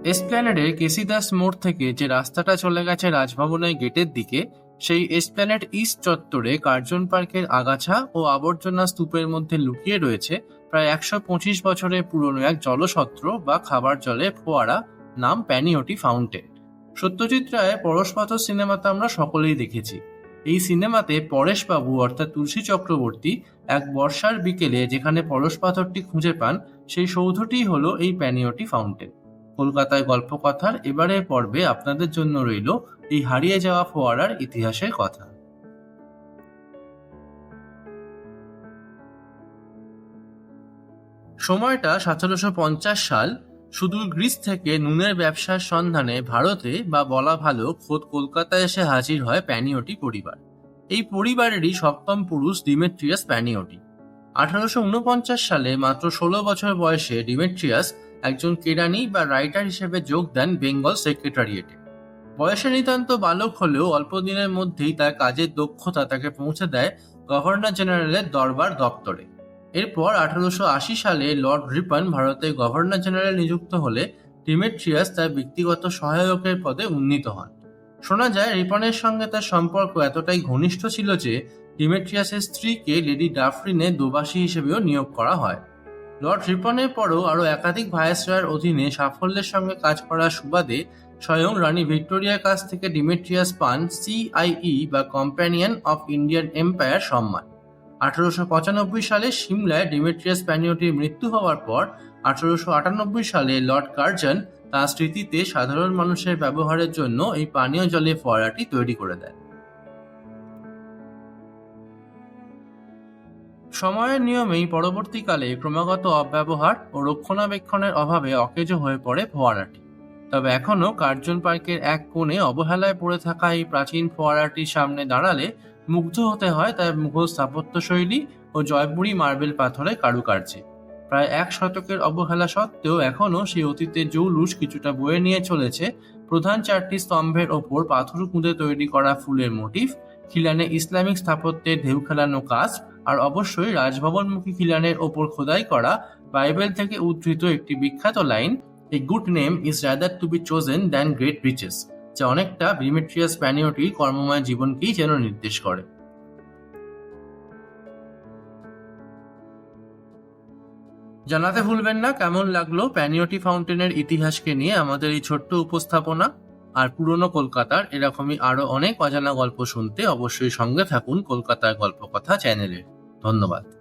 এসপ্ল্যানেডের কেসিদাস মোড় থেকে যে রাস্তাটা চলে গেছে রাজভবনের গেটের দিকে, সেই এসপ্ল্যানেড ইস্ট চত্বরে কার্জন পার্কের আগাছা ও আবর্জনা স্তূপের মধ্যে লুকিয়ে রয়েছে প্রায় ১২৫ বছরের পুরনো এক জলসত্র বা খাবার জলের ফোয়ারা, নাম প্যানিওটি ফাউন্টেন। সত্যজিৎ রায়ের পরশপাথর সিনেমাতে আমরা সকলেই দেখেছি। এই সিনেমাতে পরেশবাবু অর্থাৎ তুলসী চক্রবর্তী এক বর্ষার বিকেলে যেখানে পরশপাথরটি খুঁজে পান, সেই সৌধটিই হলো এই প্যানিওটি ফাউন্টেন। কলকাতায় গল্পকথার এবারের পর্বে আপনাদের জন্য রইল এই হারিয়ে যাওয়া ফোয়ারার ইতিহাসের কথা। সময়টা ১৭৫০ সাল। সুদূর গ্রিস থেকে নুনের ব্যবসার সন্ধানে ভারতে বা বলা ভালো খোদ কলকাতায় এসে হাজির হয় প্যানিওটি পরিবার। এই পরিবারেরই সপ্তম পুরুষ ডিমেট্রিয়াস প্যানিওটি। ১৮৪৯ সালে মাত্র ১৬ বছর বয়সে ডিমেট্রিয়াস একজন কেরানি বা রাইটার হিসেবে যোগ দেন বেঙ্গল সেক্রেটারিয়েটে। বয়সে নিতান্ত বালক হলেও অল্প দিনের মধ্যেই তার কাজের দক্ষতা তাকে পৌঁছে দেয় গভর্নর জেনারেলের দরবার দপ্তরে। এরপর ১৮৮০ সালে লর্ড রিপন ভারতের গভর্নর জেনারেল নিযুক্ত হলে ডিমেট্রিয়াস তার ব্যক্তিগত সহায়কের পদে উন্নীত হন। শোনা যায় রিপনের সঙ্গে তার সম্পর্ক এতটাই ঘনিষ্ঠ ছিল যে ডিমেট্রিয়াসের স্ত্রীকে লেডি ডাফরিনের দোভাষী হিসেবেও নিয়োগ করা হয়। লর্ড রিপনের পরও আরও একাধিক ভাইসরয়ের অধীনে সাফল্যের সঙ্গে কাজ করার সুবাদে স্বয়ং রানী ভিক্টোরিয়ার কাছ থেকে ডিমেট্রিয়াস পান CIE বা কম্প্যানিয়ন অফ ইন্ডিয়ান এম্পায়ার সম্মান। ১৮৯৫ সালে সিমলায় ডিমেট্রিয়াস প্যানিওটির মৃত্যু হওয়ার পর ১৮৯৮ সালে লর্ড কার্জন তাঁর স্মৃতিতে সাধারণ মানুষের ব্যবহারের জন্য এই পানীয় জলের ফোয়ারাটি তৈরি করে দেন। সময়ের নিয়মেই পরবর্তীকালে ক্রমাগত অব্যবহার ও রক্ষণাবেক্ষণের অভাবে অকেজো হয়ে পড়ে ফোয়ারাটি। তবে এখনও কার্জন পার্কের এক কোণে অবহেলায় পড়ে থাকা এই প্রাচীন ফোয়ারাটির সামনে দাঁড়ালে মুগ্ধ হতে হয় তার মুঘল স্থাপত্যশৈলী ও জয়পুরি মার্বেল পাথরের কারুকার্যে। প্রায় ১ শতকের অবহেলা সত্ত্বেও এখনও সেই অতীতের জৌলুস কিছুটা বয়ে নিয়ে চলেছে প্রধান ৪টি স্তম্ভের ওপর পাথর খুঁড়ে তৈরি করা ফুলের মোটিফ, খিলানে ইসলামিক স্থাপত্যের ঢেউ খেলানো কাজ, আর অবশ্যই রাজভবনমুখী খিলানের ওপর খোদাই করা বাইবেল থেকে উদ্ধৃত একটি বিখ্যাত line, "a good name is rather to be chosen than great riches", যা অনেকটা ডিমেট্রিয়াস প্যানিওটির কর্মময় জীবনকেই যেন নির্দেশ করে। জানাতে ভুলবেন না কেমন লাগলো প্যানিওটি ফাউন্টেনের ইতিহাসকে নিয়ে আমাদের এই ছোট্ট উপস্থাপনা। আর পুরনো কলকাতার এরকমই আরো অনেক অজানা গল্প শুনতে অবশ্যই সঙ্গে থাকুন কলকাতার গল্পকথা চ্যানেলের। ধন্যবাদ।